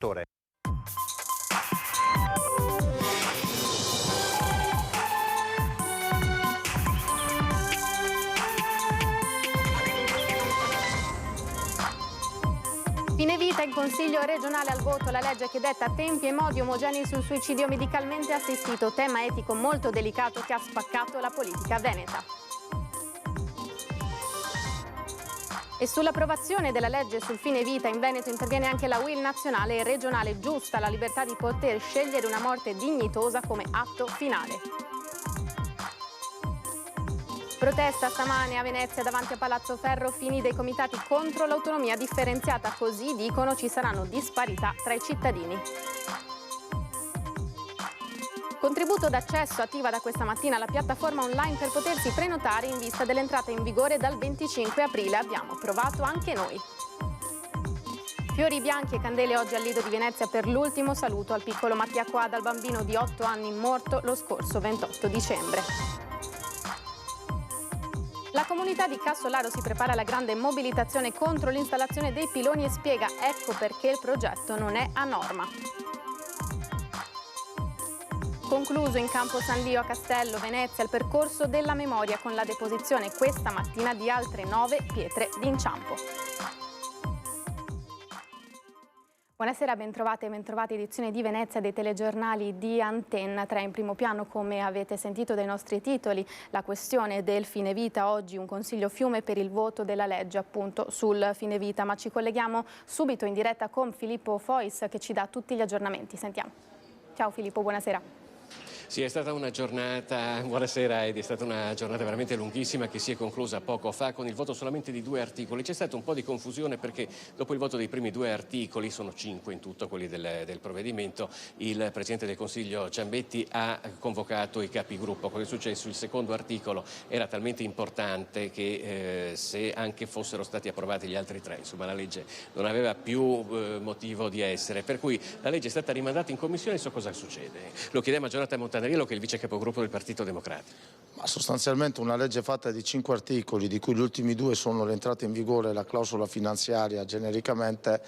Fine vita, in Consiglio regionale al voto la legge che detta tempi e modi omogenei sul suicidio medicalmente assistito, tema etico molto delicato che ha spaccato la politica veneta. E sull'approvazione della legge sul fine vita in Veneto interviene anche la UIL nazionale e regionale. Giusta la libertà di poter scegliere una morte dignitosa come atto finale. Protesta stamane a Venezia davanti a Palazzo Ferro, dei comitati contro l'autonomia differenziata, così dicono ci saranno disparità tra i cittadini. Contributo d'accesso attiva da questa mattina la piattaforma online per potersi prenotare in vista dell'entrata in vigore dal 25 aprile. Abbiamo provato anche noi. Fiori bianchi e candele oggi al Lido di Venezia per l'ultimo saluto al piccolo Mattia Quadra, il bambino di 8 anni morto lo scorso 28 dicembre. La comunità di Cassolaro si prepara alla grande mobilitazione contro l'installazione dei piloni e spiega ecco perché il progetto non è a norma. Concluso in campo San Lio a Castello, Venezia, il percorso della memoria con la deposizione questa mattina di altre 9 pietre d'inciampo. Buonasera, bentrovate e bentrovati, edizione di Venezia dei telegiornali di Antenna 3. In primo piano, come avete sentito dai nostri titoli, la questione del fine vita. Oggi un consiglio fiume per il voto della legge appunto sul fine vita, ma ci colleghiamo subito in diretta con Filippo Fois che ci dà tutti gli aggiornamenti. Sentiamo. Ciao Filippo, buonasera. Sì, è stata una giornata, buonasera, ed è stata una giornata veramente lunghissima che si è conclusa poco fa con il voto solamente di 2 articoli. C'è stata un po' di confusione perché dopo il voto dei primi 2 articoli, sono 5 in tutto quelli del provvedimento, il Presidente del Consiglio Ciambetti ha convocato i capigruppo. Cosa è successo? Il secondo articolo era talmente importante che se anche fossero stati approvati gli altri 3, insomma la legge non aveva più motivo di essere, per cui la legge è stata rimandata in commissione. So cosa succede? Lo chiediamo a Jonathan Montanariello, che è il vice capogruppo del Partito Democratico. Ma sostanzialmente una legge fatta di 5 articoli, di cui gli ultimi 2 sono l'entrata in vigore e la clausola finanziaria, genericamente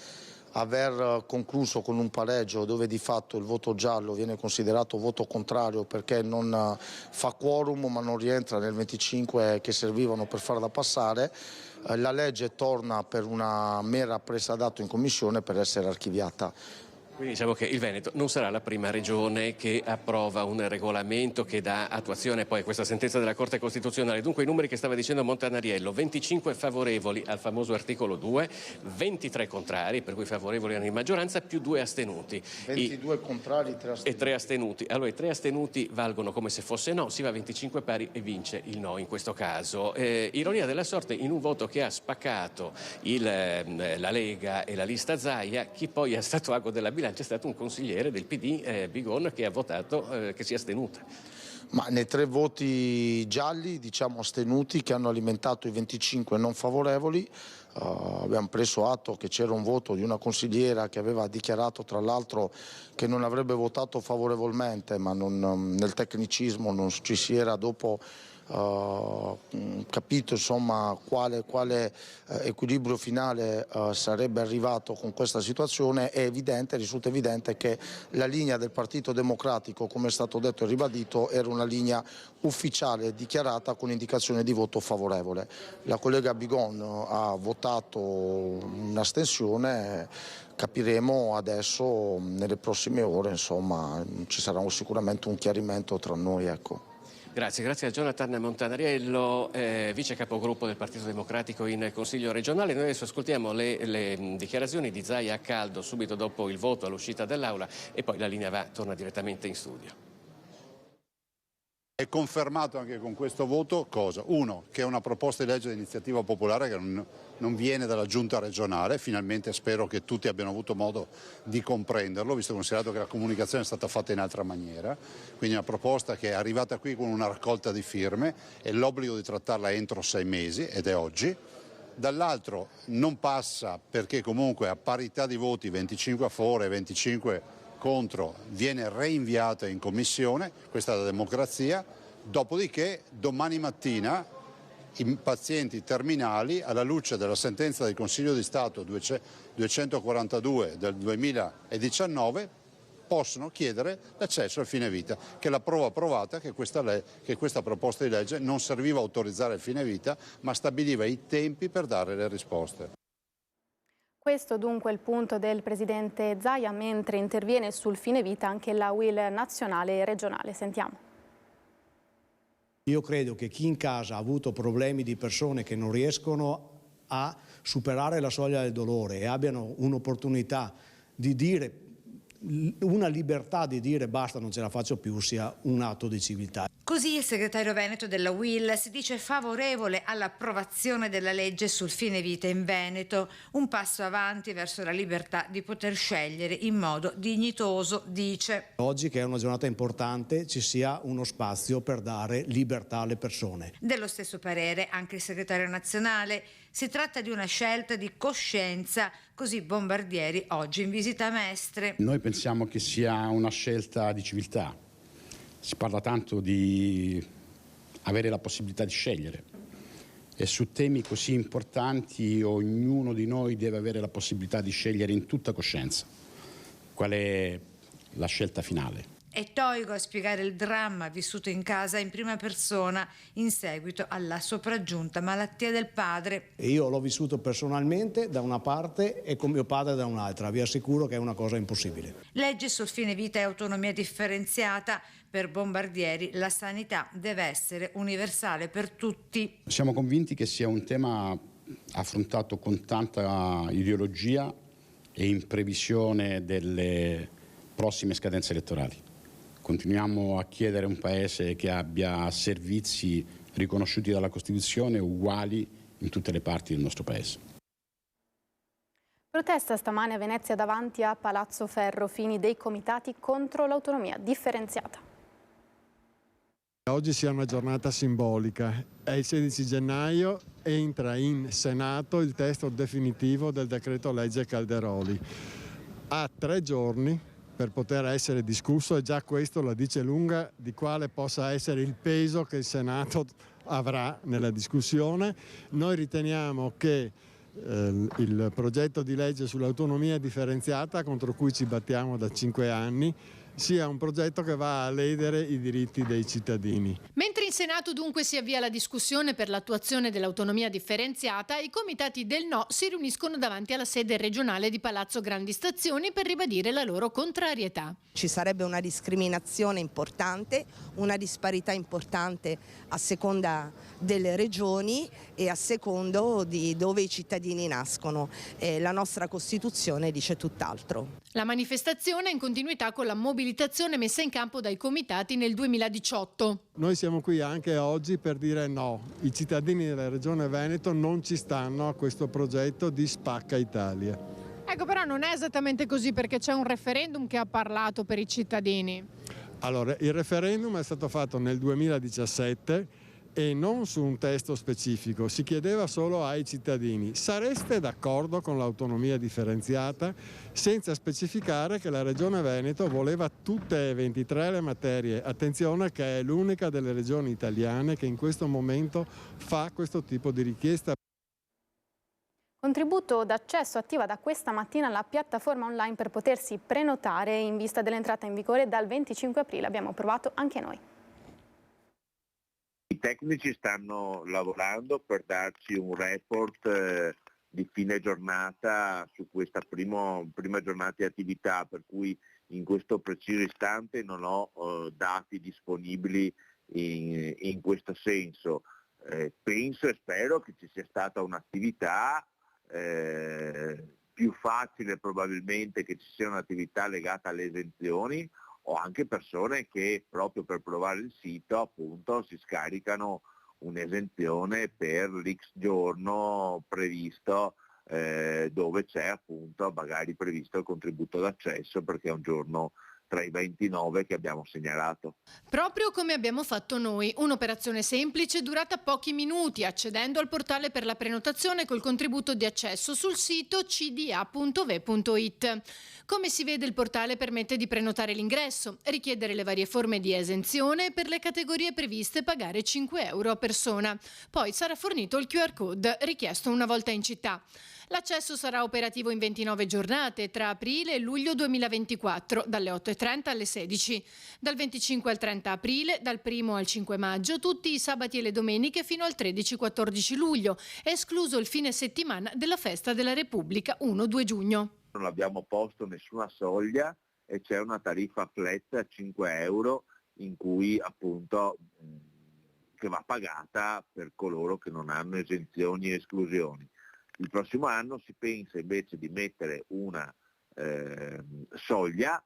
aver concluso con un pareggio dove di fatto il voto giallo viene considerato voto contrario perché non fa quorum ma non rientra nel 25 che servivano per farla passare, la legge torna per una mera presa d'atto in commissione per essere archiviata. Quindi diciamo che il Veneto non sarà la prima regione che approva un regolamento che dà attuazione poi a questa sentenza della Corte Costituzionale. Dunque i numeri che stava dicendo Montanariello: 25 favorevoli al famoso articolo 2, 23 contrari, per cui favorevoli erano in maggioranza, più 2 astenuti. 22 contrari, 3 astenuti. E 3 astenuti. Allora i 3 astenuti valgono come se fosse no, si va a 25 pari e vince il no in questo caso. Ironia della sorte, in un voto che ha spaccato la Lega e la lista Zaia, chi poi è stato ago della bilancia è stato un consigliere del PD, Bigon, che ha votato, che si è astenuta. Ma nei 3 voti gialli, diciamo astenuti, che hanno alimentato i 25 non favorevoli, abbiamo preso atto che c'era un voto di una consigliera che aveva dichiarato tra l'altro che non avrebbe votato favorevolmente, ma nel tecnicismo non ci si era dopo capito insomma quale equilibrio finale sarebbe arrivato con questa situazione. Risulta evidente che la linea del Partito Democratico, come è stato detto e ribadito, era una linea ufficiale dichiarata con indicazione di voto favorevole. La collega Bigon ha votato un'astensione. Capiremo adesso nelle prossime ore, insomma ci sarà sicuramente un chiarimento tra noi, ecco. Grazie a Jonathan Montanariello, vice capogruppo del Partito Democratico in Consiglio regionale. Noi adesso ascoltiamo le dichiarazioni di Zaia a caldo subito dopo il voto all'uscita dell'Aula e poi la linea torna direttamente in studio. È confermato anche con questo voto cosa? Uno, che è una proposta di legge di iniziativa popolare che non viene dalla giunta regionale, finalmente spero che tutti abbiano avuto modo di comprenderlo, visto considerato che la comunicazione è stata fatta in altra maniera, quindi una proposta che è arrivata qui con una raccolta di firme e l'obbligo di trattarla entro 6 mesi, ed è oggi. Dall'altro non passa perché comunque a parità di voti, 25 a favore e 25 contro, viene reinviata in commissione, questa è la democrazia, dopodiché domani mattina i pazienti terminali, alla luce della sentenza del Consiglio di Stato 242 del 2019, possono chiedere l'accesso al fine vita, che è la prova provata che questa proposta di legge non serviva a autorizzare il fine vita, ma stabiliva i tempi per dare le risposte. Questo dunque è il punto del presidente Zaia, mentre interviene sul fine vita anche la UIL nazionale e regionale. Sentiamo. Io credo che chi in casa ha avuto problemi di persone che non riescono a superare la soglia del dolore e abbiano un'opportunità di dire, una libertà di dire basta, non ce la faccio più, sia un atto di civiltà. Così il segretario veneto della UIL si dice favorevole all'approvazione della legge sul fine vita in Veneto, un passo avanti verso la libertà di poter scegliere in modo dignitoso, dice. Oggi, che è una giornata importante, ci sia uno spazio per dare libertà alle persone. Dello stesso parere anche il segretario nazionale. Si tratta di una scelta di coscienza, così Bombardieri oggi in visita a Mestre. Noi pensiamo che sia una scelta di civiltà. Si parla tanto di avere la possibilità di scegliere e su temi così importanti ognuno di noi deve avere la possibilità di scegliere in tutta coscienza qual è la scelta finale. È Toigo a spiegare il dramma vissuto in casa in prima persona in seguito alla sopraggiunta malattia del padre. E io l'ho vissuto personalmente da una parte e con mio padre da un'altra. Vi assicuro che è una cosa impossibile. Legge sul fine vita e autonomia differenziata. Per Bombardieri la sanità deve essere universale per tutti. Siamo convinti che sia un tema affrontato con tanta ideologia e in previsione delle prossime scadenze elettorali. Continuiamo a chiedere un paese che abbia servizi riconosciuti dalla Costituzione uguali in tutte le parti del nostro paese. Protesta stamane a Venezia davanti a Palazzo Ferro, fini dei comitati contro l'autonomia differenziata. Oggi sia una giornata simbolica. È il 16 gennaio, entra in Senato il testo definitivo del decreto legge Calderoli. Ha 3 giorni per poter essere discusso e già questo la dice lunga di quale possa essere il peso che il Senato avrà nella discussione. Noi riteniamo che il progetto di legge sull'autonomia differenziata, contro cui ci battiamo da 5 anni, sia un progetto che va a ledere i diritti dei cittadini. Mentre in Senato dunque si avvia la discussione per l'attuazione dell'autonomia differenziata, i comitati del no si riuniscono davanti alla sede regionale di Palazzo Grandi Stazioni per ribadire la loro contrarietà. Ci sarebbe una discriminazione importante, una disparità importante a seconda delle regioni e a secondo di dove i cittadini nascono. La nostra Costituzione dice tutt'altro. La manifestazione è in continuità con la mobilitazione messa in campo dai comitati nel 2018. Noi siamo qui anche oggi per dire no. I cittadini della Regione Veneto non ci stanno a questo progetto di Spacca Italia. Ecco, però non è esattamente così, perché c'è un referendum che ha parlato per i cittadini. Allora, il referendum è stato fatto nel 2017 e non su un testo specifico, si chiedeva solo ai cittadini: sareste d'accordo con l'autonomia differenziata? Senza specificare che la Regione Veneto voleva tutte e 23 le materie. Attenzione che è l'unica delle regioni italiane che in questo momento fa questo tipo di richiesta. Contributo d'accesso attiva da questa mattina la piattaforma online per potersi prenotare in vista dell'entrata in vigore dal 25 aprile. Abbiamo provato anche noi. I tecnici stanno lavorando per darci un report di fine giornata su questa prima giornata di attività, per cui in questo preciso istante non ho dati disponibili in questo senso. Penso e spero che ci sia stata un'attività più facile, probabilmente che ci sia un'attività legata alle esenzioni, o anche persone che proprio per provare il sito appunto si scaricano un'esenzione per l'X giorno previsto, dove c'è appunto magari previsto il contributo d'accesso perché è un giorno tra i 29 che abbiamo segnalato. Proprio come abbiamo fatto noi, un'operazione semplice durata pochi minuti, accedendo al portale per la prenotazione col contributo di accesso sul sito cda.ve.it. Come si vede, il portale permette di prenotare l'ingresso, richiedere le varie forme di esenzione e per le categorie previste pagare 5 euro a persona. Poi sarà fornito il QR code richiesto una volta in città. L'accesso sarà operativo in 29 giornate tra aprile e luglio 2024, dalle 8:30 alle 16. Dal 25 al 30 aprile, dal 1 al 5 maggio, tutti i sabati e le domeniche fino al 13-14 luglio, escluso il fine settimana della Festa della Repubblica 1-2 giugno. Non abbiamo posto nessuna soglia e c'è una tariffa flat a 5 euro in cui appunto che va pagata per coloro che non hanno esenzioni e esclusioni. Il prossimo anno si pensa invece di mettere una soglia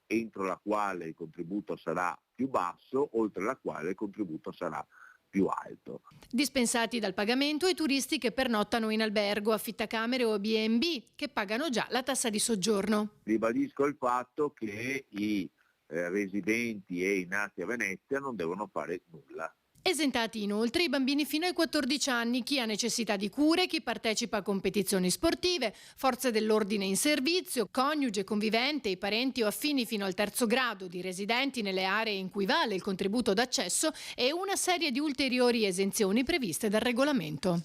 entro la quale il contributo sarà più basso, oltre la quale il contributo sarà più alto. Dispensati dal pagamento i turisti che pernottano in albergo, affittacamere o B&B, che pagano già la tassa di soggiorno. Ribadisco il fatto che i residenti e i nati a Venezia non devono fare nulla. Esentati inoltre i bambini fino ai 14 anni, chi ha necessità di cure, chi partecipa a competizioni sportive, forze dell'ordine in servizio, coniuge, convivente, i parenti o affini fino al 3° grado di residenti nelle aree in cui vale il contributo d'accesso e una serie di ulteriori esenzioni previste dal regolamento.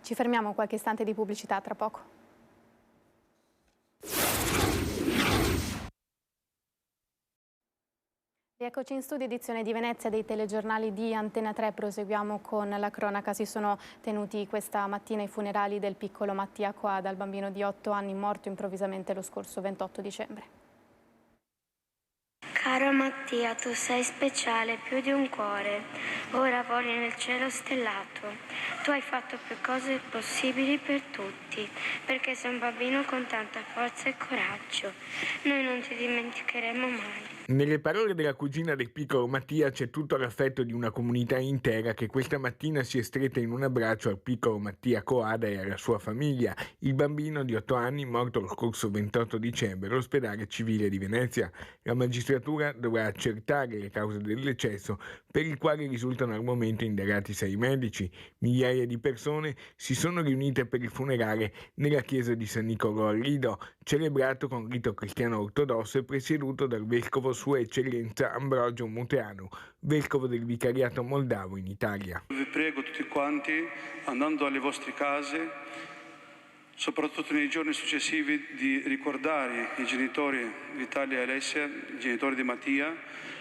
Ci fermiamo qualche istante di pubblicità, tra poco. Eccoci in studio, edizione di Venezia dei telegiornali di Antena 3. Proseguiamo con la cronaca. Si sono tenuti questa mattina i funerali del piccolo Mattia Coada, il bambino di 8 anni morto improvvisamente lo scorso 28 dicembre. Caro Mattia, tu sei speciale, più di un cuore. Ora voli nel cielo stellato. Tu hai fatto più cose possibili per tutti, perché sei un bambino con tanta forza e coraggio. Noi non ti dimenticheremo mai. Nelle parole della cugina del piccolo Mattia c'è tutto l'affetto di una comunità intera che questa mattina si è stretta in un abbraccio al piccolo Mattia Coada e alla sua famiglia, il bambino di 8 anni morto lo scorso 28 dicembre all'ospedale civile di Venezia. La magistratura dovrà accertare le cause del decesso, per il quale risultano al momento indagati 6 medici. Migliaia di persone si sono riunite per il funerale nella chiesa di San Nicolò al Lido, celebrato con rito cristiano ortodosso e presieduto dal vescovo Sua Eccellenza Ambrogio Muteanu, vescovo del Vicariato Moldavo in Italia. Vi prego tutti quanti, andando alle vostre case, soprattutto nei giorni successivi, di ricordare i genitori Vitalia e Alessia, i genitori di Mattia,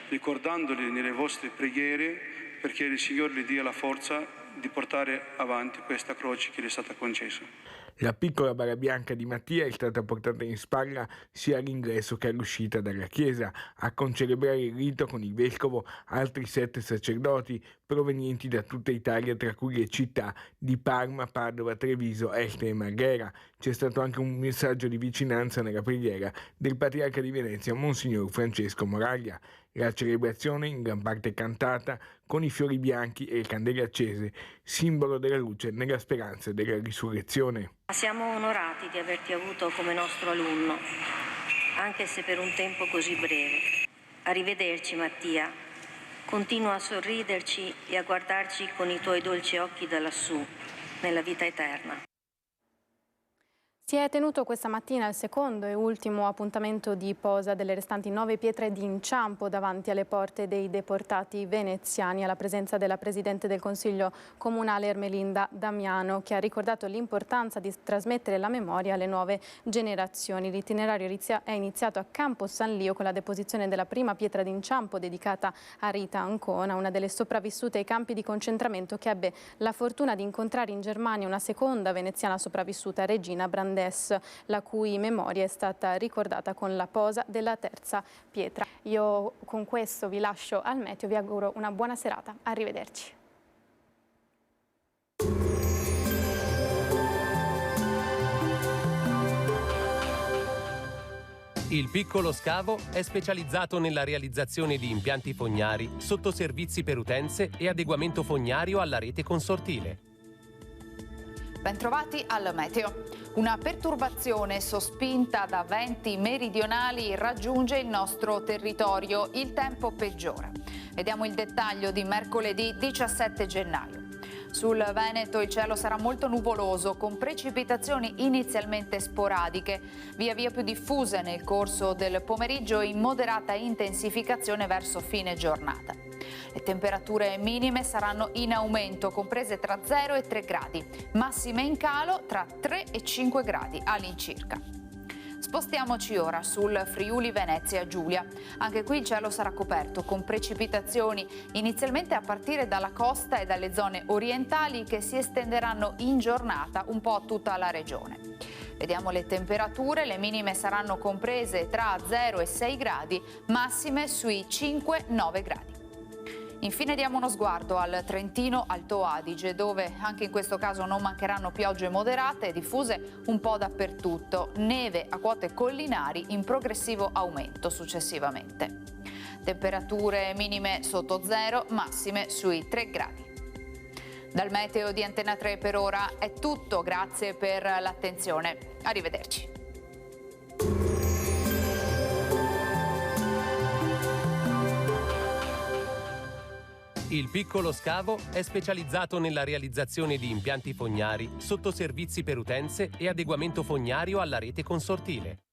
ricordandoli nelle vostre preghiere, perché il Signore gli dia la forza di portare avanti questa croce che gli è stata concessa. La piccola bara bianca di Mattia è stata portata in spalla sia all'ingresso che all'uscita dalla chiesa. A concelebrare il rito con il vescovo altri 7 sacerdoti provenienti da tutta Italia, tra cui le città di Parma, Padova, Treviso, Este e Marghera. C'è stato anche un messaggio di vicinanza nella preghiera del patriarca di Venezia, Monsignor Francesco Moraglia. La celebrazione, in gran parte cantata, con i fiori bianchi e le candele accese, simbolo della luce nella speranza della risurrezione. Siamo onorati di averti avuto come nostro alunno, anche se per un tempo così breve. Arrivederci Mattia, continua a sorriderci e a guardarci con i tuoi dolci occhi da lassù, nella vita eterna. Si è tenuto questa mattina il secondo e ultimo appuntamento di posa delle restanti 9 pietre di inciampo davanti alle porte dei deportati veneziani, alla presenza della Presidente del Consiglio Comunale Ermelinda Damiano, che ha ricordato l'importanza di trasmettere la memoria alle nuove generazioni. L'itinerario è iniziato a Campo San Lio con la deposizione della prima pietra d'inciampo dedicata a Rita Ancona, una delle sopravvissute ai campi di concentramento che ebbe la fortuna di incontrare in Germania una seconda veneziana sopravvissuta, Regina Brandes, la cui memoria è stata ricordata con la posa della terza pietra. Io con questo vi lascio al meteo, vi auguro una buona serata, arrivederci. Il Piccolo Scavo è specializzato nella realizzazione di impianti fognari, sottoservizi per utenze e adeguamento fognario alla rete consortile. Bentrovati al meteo. Una perturbazione sospinta da venti meridionali raggiunge il nostro territorio. Il tempo peggiora. Vediamo il dettaglio di mercoledì 17 gennaio. Sul Veneto il cielo sarà molto nuvoloso, con precipitazioni inizialmente sporadiche, via via più diffuse nel corso del pomeriggio e in moderata intensificazione verso fine giornata. Le temperature minime saranno in aumento, comprese tra 0 e 3 gradi, massime in calo tra 3 e 5 gradi all'incirca. Spostiamoci ora sul Friuli Venezia Giulia. Anche qui il cielo sarà coperto con precipitazioni inizialmente a partire dalla costa e dalle zone orientali che si estenderanno in giornata un po' a tutta la regione. Vediamo le temperature, le minime saranno comprese tra 0 e 6 gradi, massime sui 5-9 gradi. Infine diamo uno sguardo al Trentino Alto Adige, dove anche in questo caso non mancheranno piogge moderate diffuse un po' dappertutto, neve a quote collinari in progressivo aumento successivamente. Temperature minime sotto 0, massime sui 3 gradi. Dal meteo di Antena 3 per ora è tutto, grazie per l'attenzione. Arrivederci. Il Piccolo Scavo è specializzato nella realizzazione di impianti fognari, sottoservizi per utenze e adeguamento fognario alla rete consortile.